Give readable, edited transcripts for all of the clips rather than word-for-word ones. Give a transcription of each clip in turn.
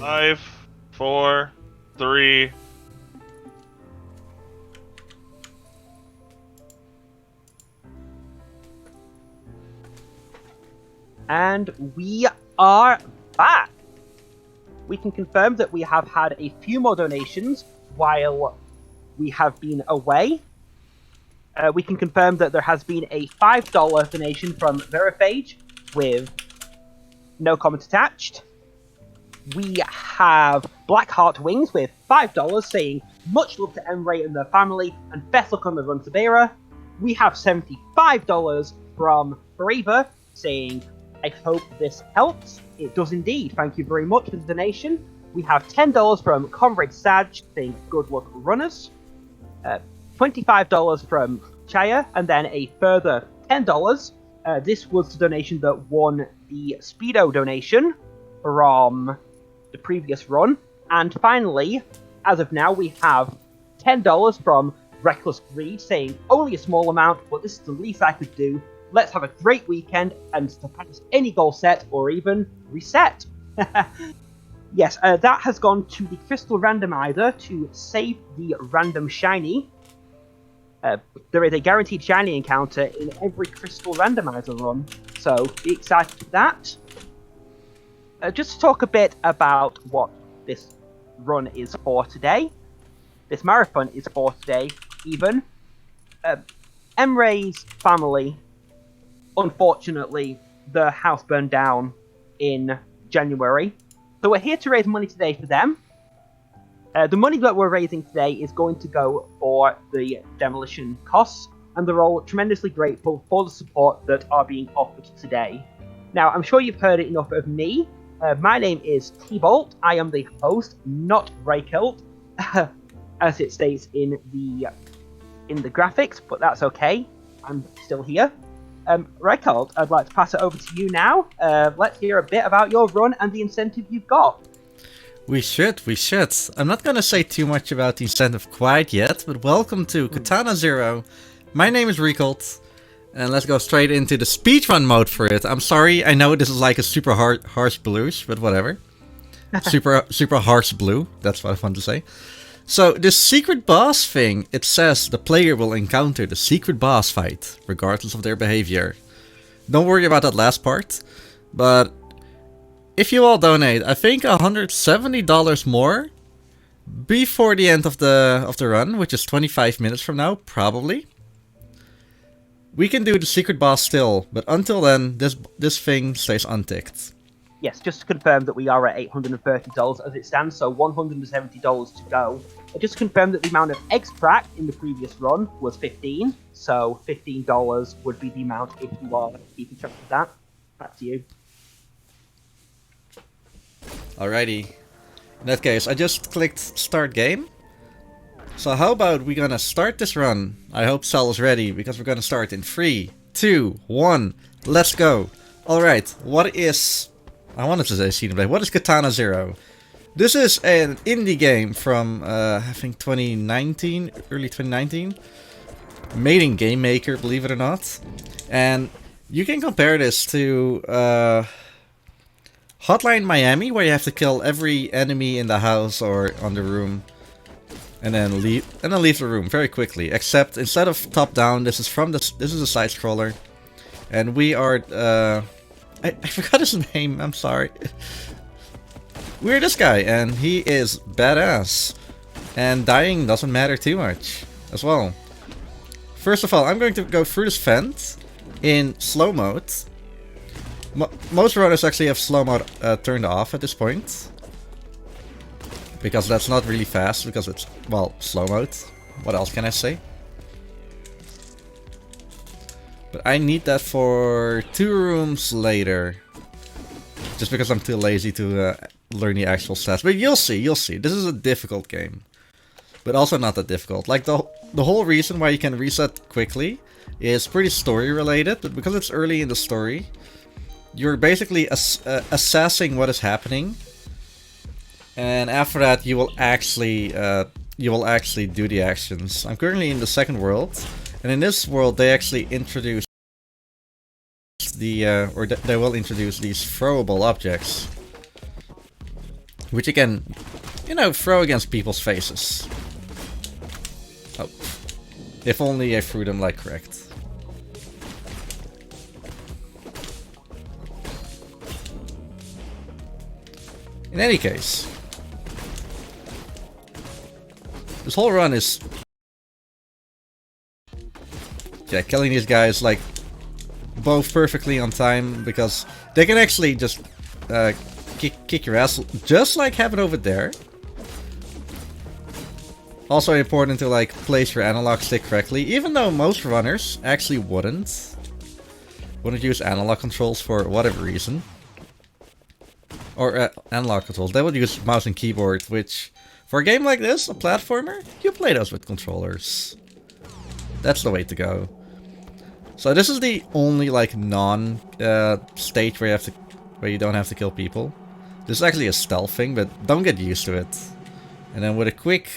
5, 4, 3. And we are back. We can confirm that we have had a few more donations while we have been away. We can confirm that there has been a $5 donation from Veriphage with no comment attached. We have Blackheart Wings with $5 saying much love to Emre and their family and best luck on the run to Beira. We have $75 from Braver saying I hope this helps. It does indeed. Thank you very much for the donation. We have $10 from Comrade Saj saying good luck runners. $25 from Chaya, and then a further $10. This was the donation that won the Speedo donation from the previous run. And finally, as of now, we have $10 from Reckless Greed saying only a small amount, but this is the least I could do. Let's have a great weekend and surpass any goal set or even reset. Yes, that has gone to the Crystal Randomizer to save the random shiny. There is a guaranteed shiny encounter in every Crystal Randomizer run, so be excited for that. Just to talk a bit about what this run is for today. This marathon is for today, even. Emre's family, unfortunately, the house burned down in January. So we're here to raise money today for them. The money that we're raising today is going to go for the demolition costs, and they're all tremendously grateful for the support that are being offered today. Now, I'm sure you've heard enough of me. My name is T-Bolt. I am the host, not Riekelt, as it states in the graphics, but that's okay. I'm still here. Riekelt, I'd like to pass it over to you now. Let's hear a bit about your run and the incentive you've got. We should. I'm not gonna say too much about the incentive quite yet, but welcome to Katana Zero. My name is Riekelt, and let's go straight into the speedrun mode for it. I'm sorry, I know this is like a super harsh blues, but whatever. super harsh blue, that's what I want to say. So, this secret boss thing, it says the player will encounter the secret boss fight, regardless of their behavior. Don't worry about that last part, but if you all donate, I think $170 more before the end of the run, which is 25 minutes from now, probably. We can do the secret boss still, but until then, this thing stays unticked. Yes, just to confirm that we are at $830 as it stands, so $170 to go. Just to confirm that the amount of eggs cracked in the previous run was 15, so $15 would be the amount if you are keeping track of that. Back to you. Alrighty. In that case, I just clicked start game. So how about we gonna start this run? I hope Sal is ready, because we're gonna start in 3, 2, 1, let's go. Alright, what is... I wanted to say Xenoblade. What is Katana Zero? This is an indie game from, I think 2019, early 2019. Made in Game Maker, believe it or not. And you can compare this to Hotline Miami, where you have to kill every enemy in the house or on the room. And then leave the room very quickly. Except instead of top down, this is a side scroller. And we are I forgot his name, I'm sorry. We're this guy, and he is badass. And dying doesn't matter too much, as well. First of all, I'm going to go through this vent in slow mode. Most runners actually have slow mode turned off at this point. Because that's not really fast, because it's, well, slow mode. What else can I say? But I need that for 2 rooms later. Just because I'm too lazy to learn the actual stats. But you'll see. This is a difficult game. But also not that difficult. Like, the whole reason why you can reset quickly is pretty story related. But because it's early in the story, you're basically assessing what is happening. And after that, you will actually do the actions. I'm currently in the second world. And in this world, they actually introduce they will introduce these throwable objects. which you can, you know, throw against people's faces. Oh. If only I threw them like correct. In any case, this whole run is, yeah, killing these guys like both perfectly on time, because they can actually just kick your ass, just like happened over there. Also important to like place your analog stick correctly, even though most runners actually wouldn't use analog controls for whatever reason. Or analog controls. They would use mouse and keyboard, which for a game like this, a platformer, you play those with controllers. That's the way to go. So this is the only like non stage where you don't have to kill people. This is actually a stealth thing, but don't get used to it. And then with a quick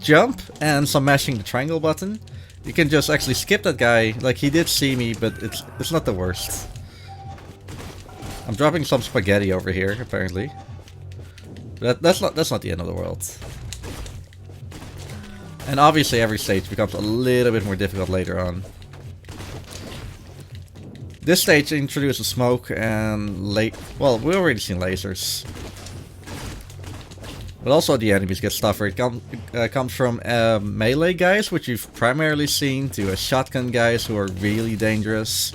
jump and some mashing the triangle button, you can just actually skip that guy. Like, he did see me, but it's not the worst. I'm dropping some spaghetti over here, apparently. That's not the end of the world. And obviously every stage becomes a little bit more difficult later on. This stage introduces smoke and well, we've already seen lasers. But also the enemies get tougher. It comes from melee guys, which you've primarily seen, to shotgun guys who are really dangerous.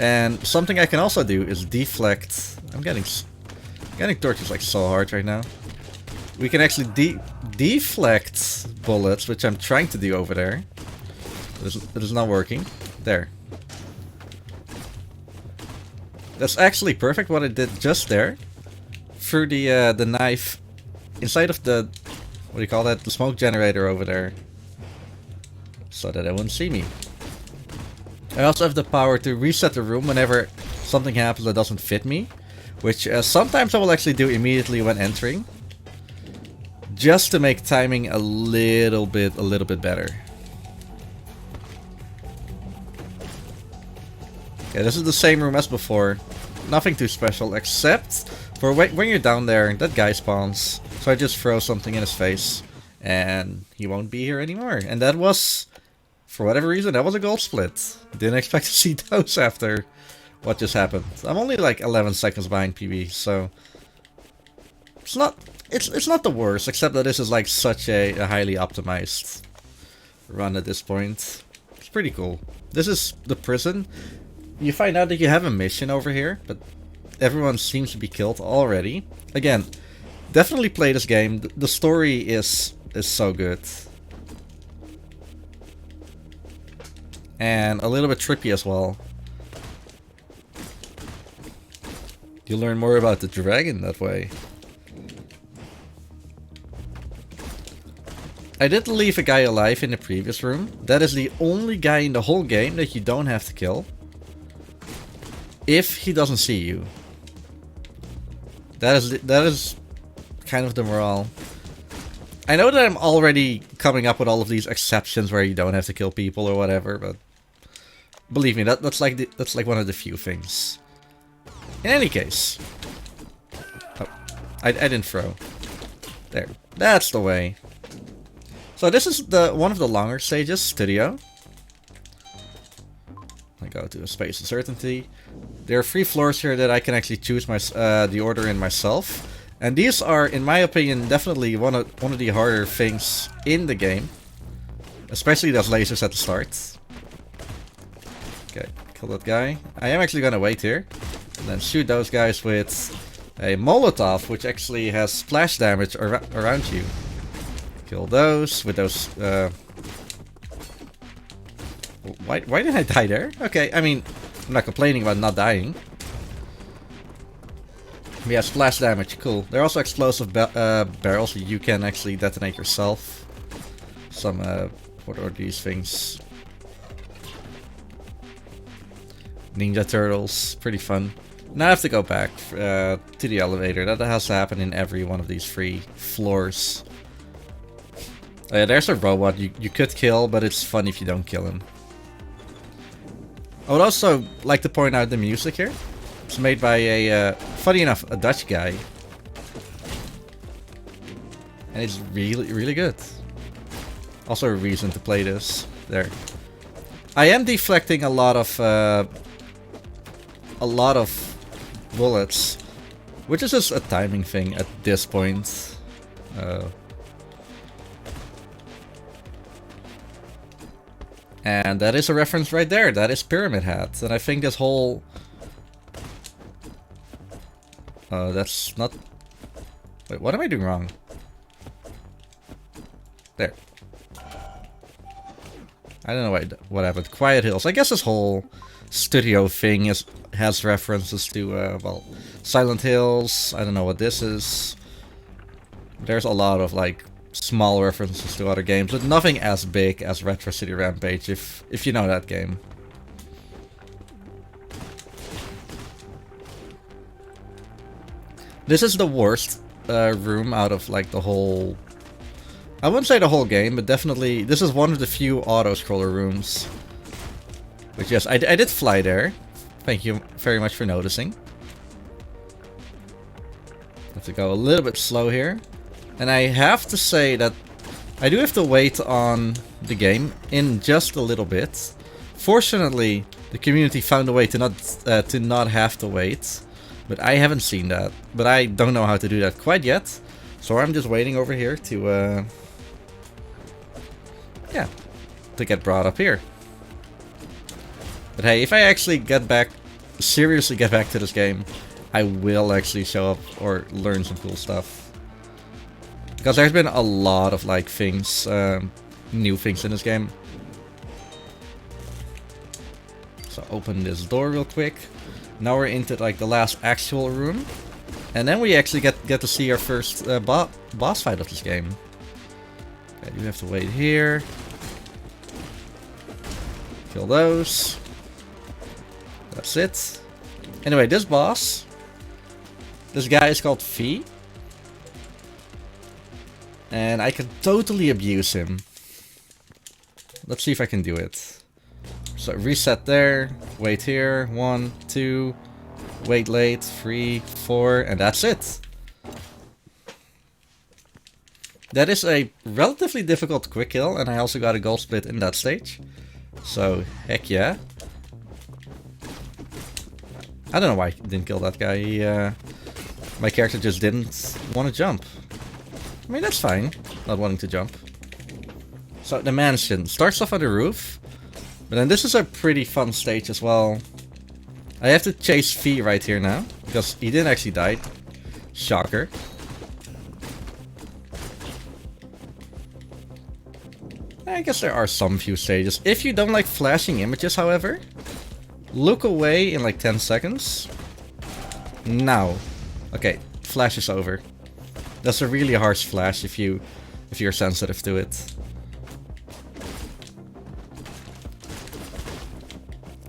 And something I can also do is deflect. I'm getting torches like so hard right now. We can actually deflect bullets, which I'm trying to do over there. It is not working. There. That's actually perfect what I did just there. Through the knife inside of the, what do you call that? The smoke generator over there. So that they won't see me. I also have the power to reset the room whenever something happens that doesn't fit me. Which sometimes I will actually do immediately when entering. Just to make timing a little bit better. Okay, this is the same room as before. Nothing too special, except for when you're down there, that guy spawns. So I just throw something in his face, and he won't be here anymore. And that was, for whatever reason, that was a gold split. Didn't expect to see those after what just happened. I'm only like 11 seconds behind PB, so it's not the worst, except that this is like such a highly optimized run at this point. It's pretty cool. This is the prison. You find out that you have a mission over here, but everyone seems to be killed already. Again, definitely play this game. The story is so good. And a little bit trippy as well. You learn more about the dragon that way. I did leave a guy alive in the previous room. That is the only guy in the whole game that you don't have to kill. If he doesn't see you. That is kind of the morale. I know that I'm already coming up with all of these exceptions where you don't have to kill people or whatever, but believe me, that's like one of the few things. In any case. Oh, I didn't throw. There. That's the way. So this is one of the longer stages, Studio. I go to a space of certainty. There are 3 floors here that I can actually choose the order in myself. And these are, in my opinion, definitely one of the harder things in the game. Especially those lasers at the start. Okay, kill that guy. I am actually gonna wait here. And then shoot those guys with a Molotov, which actually has splash damage around you. Kill those with those... Why did I die there? Okay, I mean, I'm not complaining about not dying. Yeah, splash damage, cool. There are also explosive barrels you can actually detonate yourself. Some, what are these things? Ninja Turtles, pretty fun. Now I have to go back to the elevator. That has to happen in every one of these 3 floors. There's a robot you could kill, but it's fun if you don't kill him. I would also like to point out the music here. It's made by a, funny enough, a Dutch guy. And it's really, really good. Also a reason to play this. There. I am deflecting a lot of bullets, which is just a timing thing at this point. And that is a reference right there. That is Pyramid Hat. And I think this whole... that's not... Wait, what am I doing wrong? There. I don't know what happened. Quiet Hills. I guess this whole studio thing has references to, well, Silent Hills. I don't know what this is. There's a lot of, like, small references to other games, but nothing as big as Retro City Rampage, if you know that game. This is the worst room out of, like, the whole... I wouldn't say the whole game, but definitely this is one of the few auto-scroller rooms. Which, yes, I did fly there. Thank you very much for noticing. Have to go a little bit slow here. And I have to say that I do have to wait on the game in just a little bit. Fortunately, the community found a way to not have to wait. But I haven't seen that. But I don't know how to do that quite yet. So I'm just waiting over here to... yeah, to get brought up here. But hey, if I actually seriously get back to this game, I will actually show up or learn some cool stuff. Because there's been a lot of, like, things, new things in this game. So open this door real quick. Now we're into, like, the last actual room. And then we actually get to see our first boss fight of this game. Okay, you have to wait here. Kill those. That's it. Anyway, this boss. This guy is called V. And I can totally abuse him. Let's see if I can do it. So reset there. Wait here. 1, 2. Wait late. 3, 4. And that's it. That is a relatively difficult quick kill. And I also got a gold split in that stage. So, heck yeah. I don't know why I didn't kill that guy. My character just didn't want to jump. I mean, that's fine, not wanting to jump. So, the mansion starts off on the roof. But then this is a pretty fun stage as well. I have to chase V right here now, because he didn't actually die. Shocker. I guess there are some few stages. If you don't like flashing images, however, look away in like 10 seconds. Now. Okay, flash is over. That's a really harsh flash if you're sensitive to it.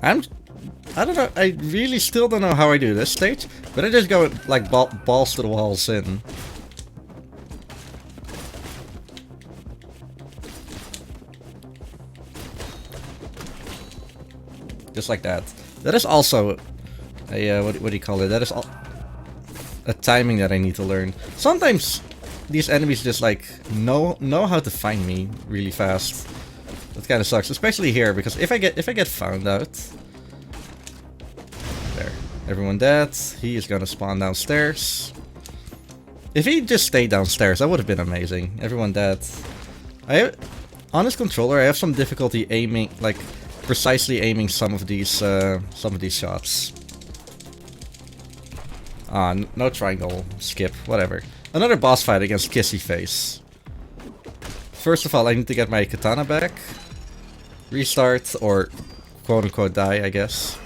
I don't know, I really still don't know how I do this stage, but I just go like balls to the walls in. Just like that. That is also a, what do you call it? That is a timing that I need to learn. Sometimes these enemies just like know how to find me really fast. That kind of sucks, especially here, because if I get found out, there, everyone dead. He is gonna spawn downstairs. If he just stayed downstairs, that would have been amazing. Everyone dead. On this controller, I have some difficulty aiming, like precisely aiming some of these shots. Ah, no triangle. Skip. Whatever. Another boss fight against Kissy Face. First of all, I need to get my katana back. Restart, or quote-unquote die, I guess.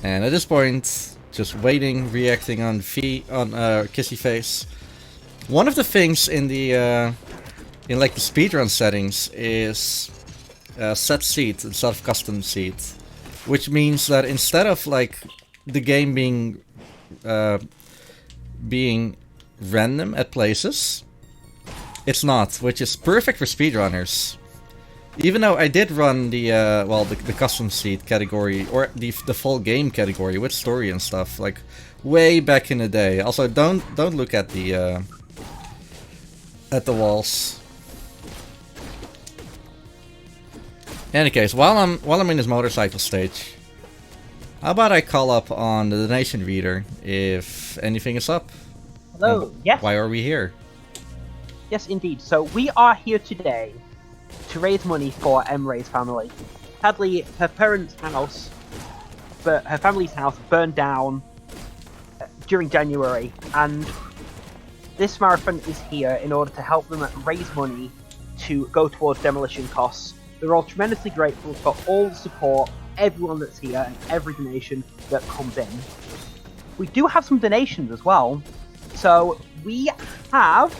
And at this point, just waiting, reacting on Kissy Face. One of the things in the in like the speedrun settings is set seat instead of custom seat, which means that instead of like the game being random at places, it's not, which is perfect for speedrunners. Even though I did run the well, the custom seed category or the full game category with story and stuff like way back in the day. Also, don't look at the walls. In any case, while I'm in this motorcycle stage, how about I call up on the donation reader if anything is up? Hello. Yes. Why are we here? Yes, indeed. So we are here today to raise money for Emre's family. Sadly, her family's house burned down during January, and this marathon is here in order to help them raise money to go towards demolition costs. We're all tremendously grateful for all the support, everyone that's here, and every donation that comes in. We do have some donations as well. So we have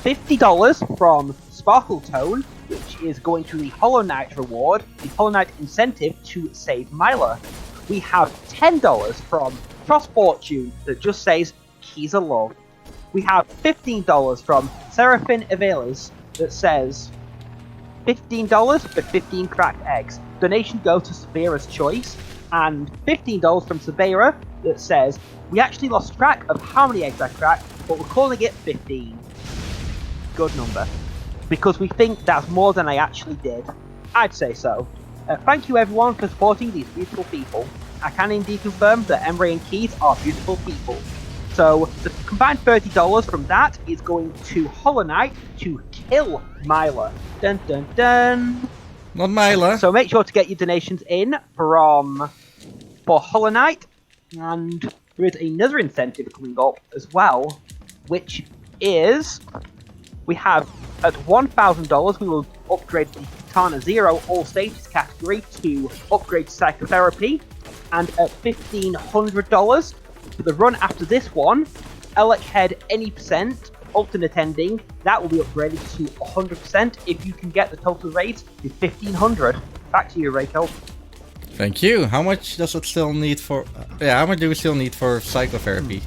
$50 from Sparkletone, which is going to the Hollow Knight reward, the Hollow Knight incentive to save Myla. We have $10 from Cross Fortune that just says Keys of Love. We have $15 from Seraphin Avelis that says $15 for 15 cracked eggs. Donation goes to Sabira's choice. And $15 from Sabira that says, we actually lost track of how many eggs I cracked, but we're calling it 15. Good number. Because we think that's more than I actually did. I'd say so. Thank you everyone for supporting these beautiful people. I can indeed confirm that Emre and Keith are beautiful people. So the combined $30 from that is going to Hollow Knight to kill Myla. Dun dun dun. Not Myla. So make sure to get your donations in for Hollow Knight, and there is another incentive coming up as well, which is we have at $1,000 we will upgrade the Katana Zero All Stages category to upgrade psychotherapy, and at $1,500 for the run after this one, Elec Head any percent alternate ending, that will be upgraded to 100% if you can get the total raise to 1,500. Back to you, Riekelt. Thank you. How much does it still need for... how much do we still need for psychotherapy?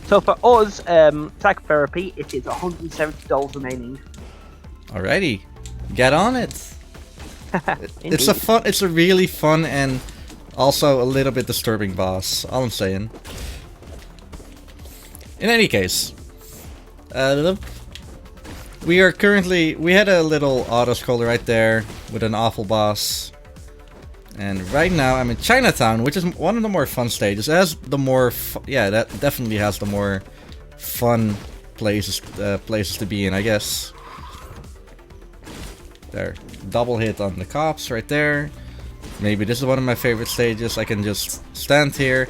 So for us, psychotherapy, it is $170 remaining. Alrighty. Get on it. It's a really fun and also a little bit disturbing boss. All I'm saying. In any case, we had a little auto-scroller right there with an awful boss. And right now I'm in Chinatown, which is one of the more fun stages. It has the more, that definitely has the more fun places to be in, I guess. There, double hit on the cops right there. Maybe this is one of my favorite stages. I can just stand here,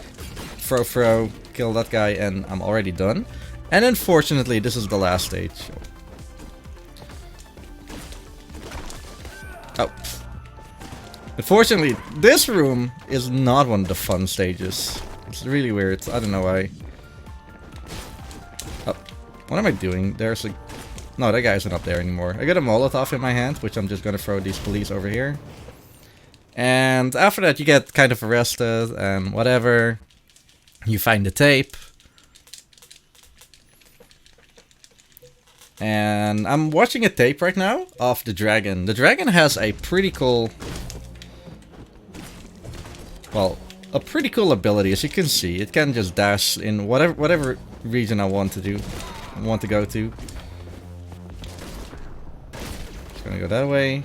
throw, kill that guy, and I'm already done. And unfortunately, this is the last stage. Oh. Unfortunately, this room is not one of the fun stages. It's really weird. I don't know why. Oh. What am I doing? There's a... No, that guy isn't up there anymore. I got a Molotov in my hand, which I'm just gonna throw these police over here. And after that, you get kind of arrested and whatever. You find the tape. And I'm watching a tape right now of the dragon. The dragon has a pretty cool... Well, a pretty cool ability, as you can see. It can just dash in whatever region I want to go to. It's gonna go that way.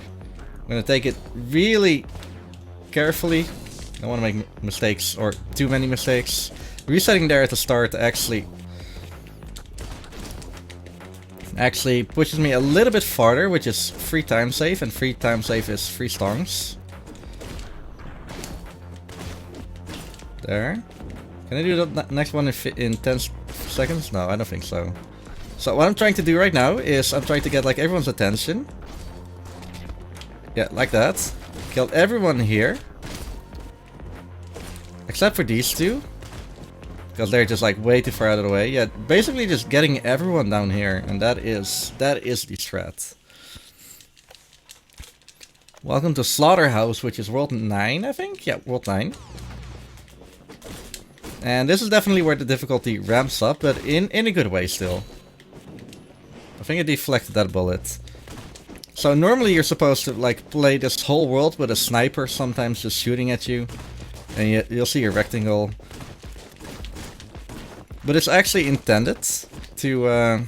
I'm gonna take it really carefully. I don't want to make mistakes or too many mistakes. Resetting there at the start actually pushes me a little bit farther, which is free time save, and free time save is 3 stars. There. Can I do the next one in 10 seconds? No, I don't think so. So what I'm trying to do right now is I'm trying to get like everyone's attention. Yeah, like that. Killed everyone here. Except for these two. Because they're just like way too far out of the way. Yeah, basically just getting everyone down here. And that is the strat. Welcome to Slaughterhouse, which is World 9, I think? Yeah, World 9. And this is definitely where the difficulty ramps up, but in a good way still. I think I deflected that bullet. So normally you're supposed to like play this whole world with a sniper, sometimes just shooting at you, and you'll see a rectangle. But it's actually intended to,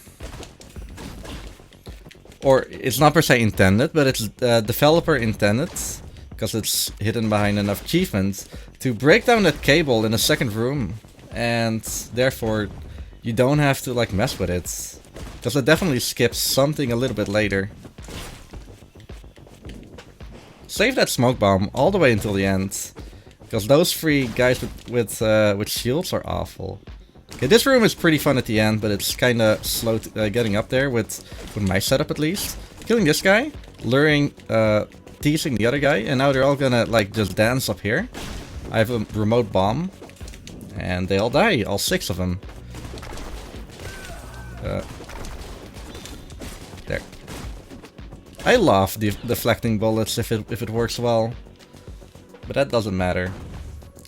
or it's not per se intended, but it's developer intended, because it's hidden behind enough achievements, to break down that cable in a second room, and therefore you don't have to like mess with it, because it definitely skips something a little bit later. Save that smoke bomb all the way until the end, because those 3 guys with shields are awful. Okay, this room is pretty fun at the end, but it's kind of slow getting up there with my setup at least. Killing this guy, luring, teasing the other guy, and now they're all gonna like just dance up here. I have a remote bomb, and they all die, all 6 of them. There. I love deflecting bullets if it works well, but that doesn't matter.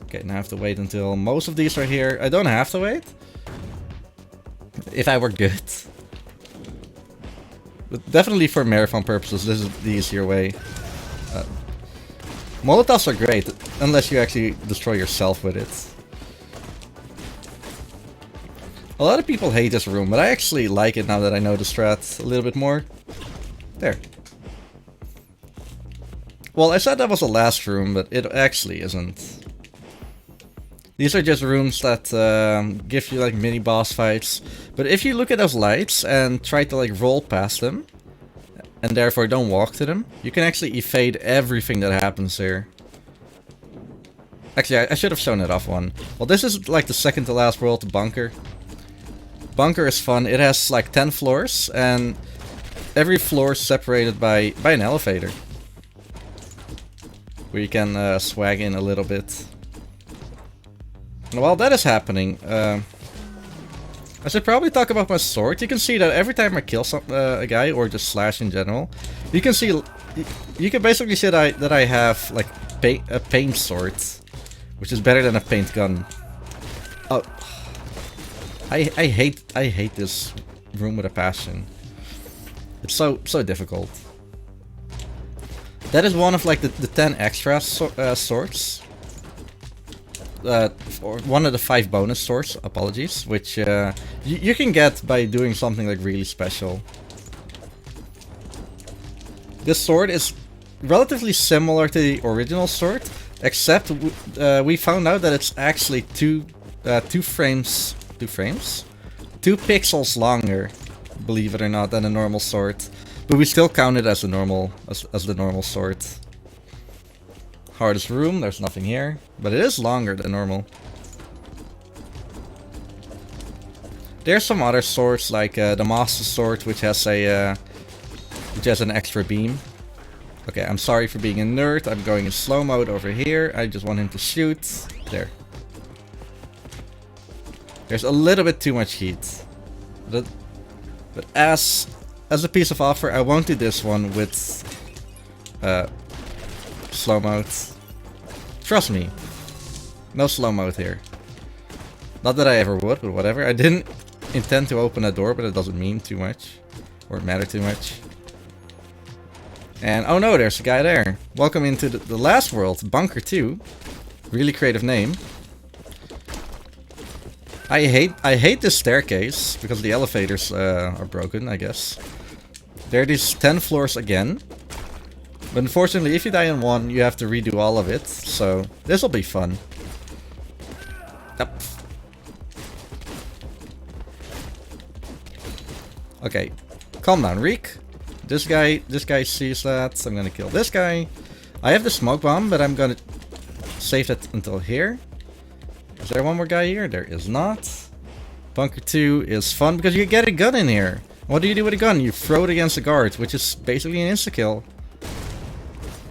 Okay, now I have to wait until most of these are here. I don't have to wait. If I were good. But definitely for marathon purposes, this is the easier way. Molotovs are great, unless you actually destroy yourself with it. A lot of people hate this room, but I actually like it now that I know the strat a little bit more. There. Well, I said that was the last room, but it actually isn't. These are just rooms that give you like mini boss fights. But if you look at those lights and try to like roll past them, and therefore don't walk to them, you can actually evade everything that happens here. Actually, I should have shown it off one. Well, this is like the second to last world, the bunker. Bunker is fun. It has like 10 floors, and every floor is separated by an elevator, where you can swag in a little bit. And while that is happening, I should probably talk about my sword. You can see that every time I kill a guy, or just slash in general, you can see, you can basically see that I have like a paint sword, which is better than a paint gun. Oh, I hate this room with a passion. It's so difficult. That is one of like the 10 extra swords. Or one of the 5 bonus swords, apologies, which you can get by doing something like really special. This sword is relatively similar to the original sword, except we found out that it's actually 2 pixels longer, believe it or not, than a normal sword. But we still count it as the normal sword. Hardest room, there's nothing here, but it is longer than normal. There's some other swords like the Master Sword, which has an extra beam. Okay, I'm sorry for being a nerd. I'm going in slow mode over here. I just want him to shoot. There. There's a little bit too much heat. But as a piece of offer, I won't do this one with slow mode. Trust me. No slow mode here. Not that I ever would, but whatever. I didn't intend to open a door, but it doesn't mean too much. Or matter too much. And oh no, there's a guy there. Welcome into the last world, Bunker 2. Really creative name. I hate this staircase, because the elevators are broken, I guess. There are these 10 floors again. But unfortunately, if you die in one, you have to redo all of it. So, this'll be fun. Yep. Okay, calm down, Reek. This guy sees that. I'm gonna kill this guy. I have the smoke bomb, but I'm gonna save that until here. Is there one more guy here? There is not. Bunker 2 is fun because you get a gun in here. What do you do with a gun? You throw it against a guard, which is basically an insta-kill.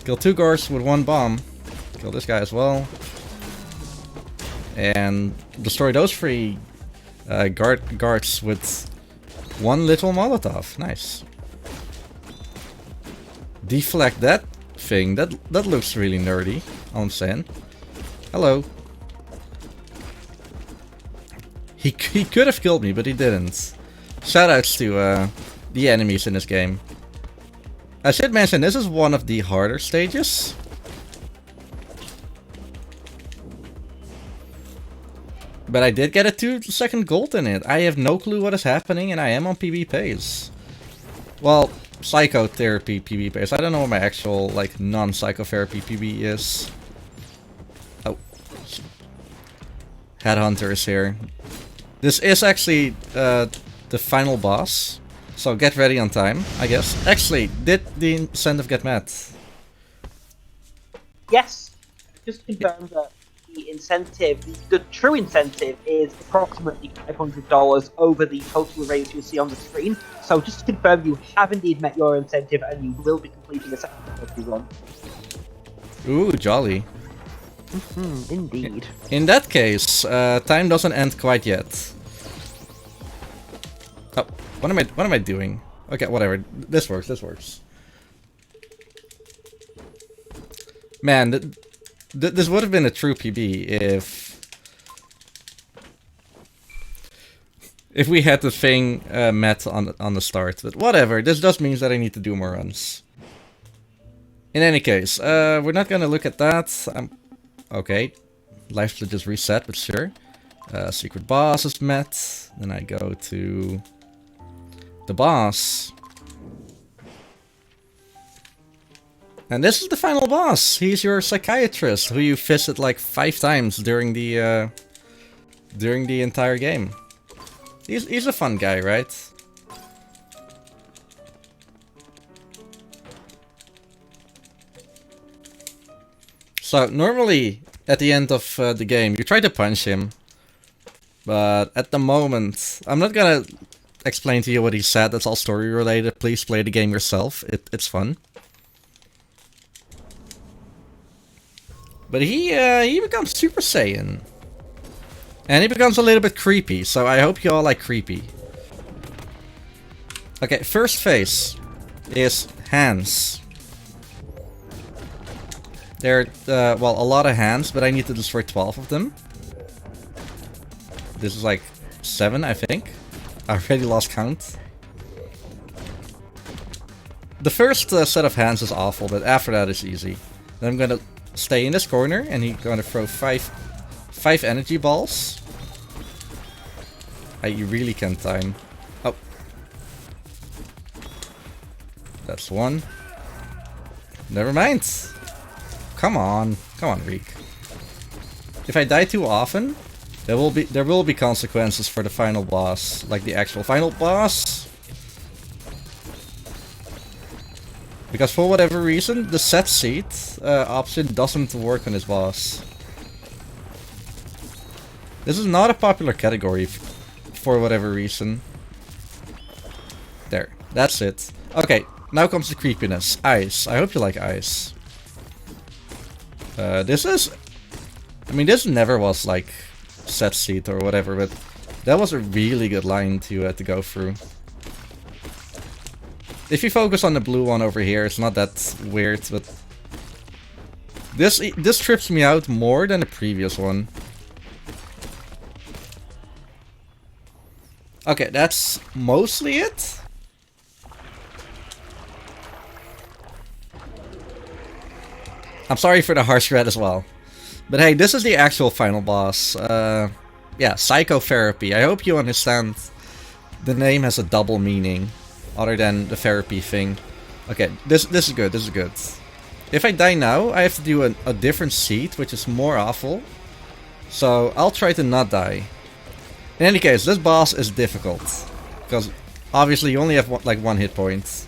Kill 2 guards with 1 bomb. Kill this guy as well. And destroy those 3 guards with 1 little Molotov. Nice. Deflect that thing. That looks really nerdy, all I'm saying. Hello. He could have killed me, but he didn't. Shoutouts to the enemies in this game. I should mention, this is one of the harder stages. But I did get a 2-second gold in it. I have no clue what is happening, and I am on PB pace. Well, psychotherapy PB pace. I don't know what my actual, like, non-psychotherapy PB is. Oh. Headhunter is here. This is actually the final boss. So get ready on time, I guess. Actually, did the incentive get met? Yes. Just to confirm that the incentive, the true incentive, is approximately $500 over the total rate you see on the screen. So just to confirm, you have indeed met your incentive, and you will be completing a second difficulty run. Ooh, jolly. Indeed. In that case, time doesn't end quite yet. Oh, what am I doing? Okay, whatever. This works. Man, this would have been a true PB if we had the thing met on the start. But whatever. This just means that I need to do more runs. In any case, we're not gonna look at that. Okay, life split just reset, but sure. Secret boss is met. Then I go to the boss. And this is the final boss. He's your psychiatrist, who you visit like 5 times during the entire game. He's a fun guy, right? So normally at the end of the game, you try to punch him, but at the moment, I'm not gonna explain to you what he said. That's all story related. Please play the game yourself. It's fun. But he becomes Super Saiyan. And he becomes a little bit creepy, so I hope you all like creepy. Okay, first phase is hands. There are, well, a lot of hands, but I need to destroy 12 of them. This is like 7, I think. I already lost count. The first set of hands is awful, but after that is easy. Then I'm gonna stay in this corner, and he's gonna throw 5 energy balls. You really can't time. Oh. That's 1. Never mind. Come on, Riek. If I die too often, there will be consequences for the final boss, like the actual final boss. Because for whatever reason, the set seat option doesn't work on this boss. This is not a popular category for whatever reason. There, that's it. Okay, now comes the creepiness. Ice. I hope you like ice. This never was like set seat or whatever, but that was a really good line to go through. If you focus on the blue one over here, it's not that weird, but this trips me out more than the previous one. Okay, that's mostly it. I'm sorry for the harsh red as well. But hey, this is the actual final boss. Yeah, psychotherapy. I hope you understand the name has a double meaning, other than the therapy thing. Okay, this is good, this is good. If I die now, I have to do a different seat, which is more awful. So, I'll try to not die. In any case, this boss is difficult. Because, obviously, you only have like 1 hit point.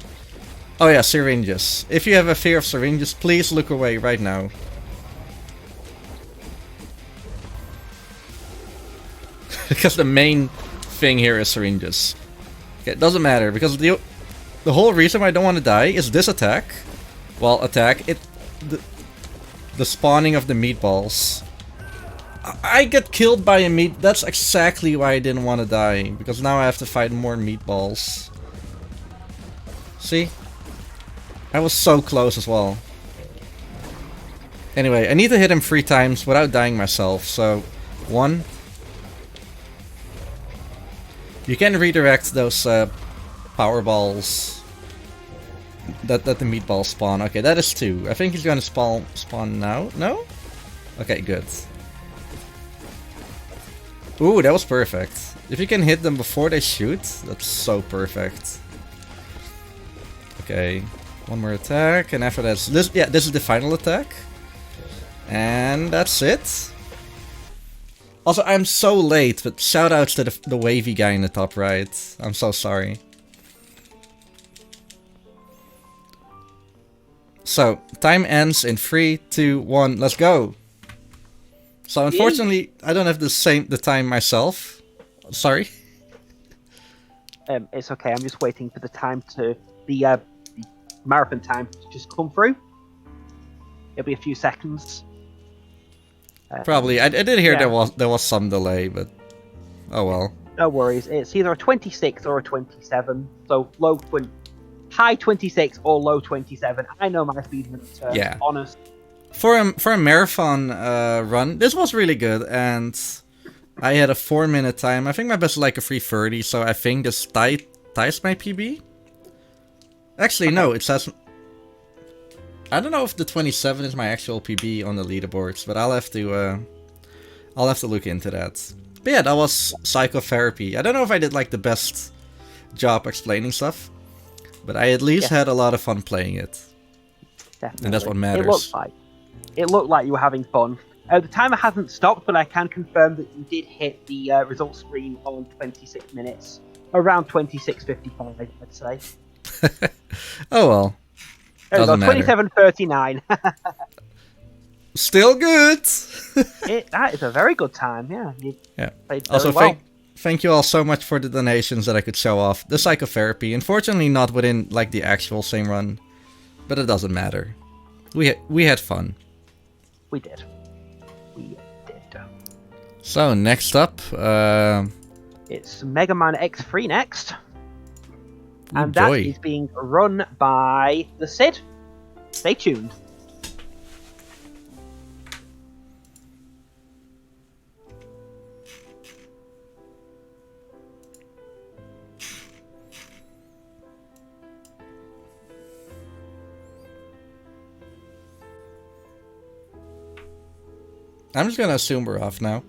Oh yeah, syringes. If you have a fear of syringes, please look away right now. Because the main thing here is syringes. Okay, it doesn't matter, because the whole reason why I don't want to die is this attack. Well, the spawning of the meatballs. I get killed by a meat. That's exactly why I didn't want to die, because now I have to fight more meatballs. See? I was so close as well. Anyway, I need to hit him 3 times without dying myself, so 1. You can redirect those power balls that the meatballs spawn. Okay, that is 2. I think he's gonna spawn now. No? Okay, good. Ooh, that was perfect. If you can hit them before they shoot, that's so perfect. Okay, one more attack, and after that, this is the final attack. And that's it. Also, I'm so late, but shoutouts to the wavy guy in the top right. I'm so sorry. So, time ends in 3, 2, 1, let's go! So unfortunately, I don't have the time myself. Sorry. It's okay, I'm just waiting for the time the marathon time to just come through. It'll be a few seconds. Probably. I did hear there was some delay, but oh well. No worries. It's either a 26 or a 27. So high 26 or low 27. I know my speedrunners are Yeah. honest. For a marathon run, this was really good, and I had a 4-minute time. I think my best is like a 3:30, so I think this ties my PB. Actually, no, it says. I don't know if the 27 is my actual PB on the leaderboards, but I'll have to look into that. But yeah, that was psychotherapy. I don't know if I did like the best job explaining stuff, but I at least had a lot of fun playing it. Definitely. And that's what matters. It looked like you were having fun. The timer hasn't stopped, but I can confirm that you did hit the results screen on 26 minutes. Around 26:55, I'd say. Oh well. There we go, Doesn't matter. 27:39. Still good! That is a very good time, yeah. You played very Also, well. thank you all so much for the donations that I could show off. The psychotherapy, unfortunately not within like the actual same run, but it doesn't matter. We had fun. We did. We did. So next up, It's Mega Man X3 next. And joy. that is being run by the Sid. Stay tuned. I'm just gonna assume we're off now.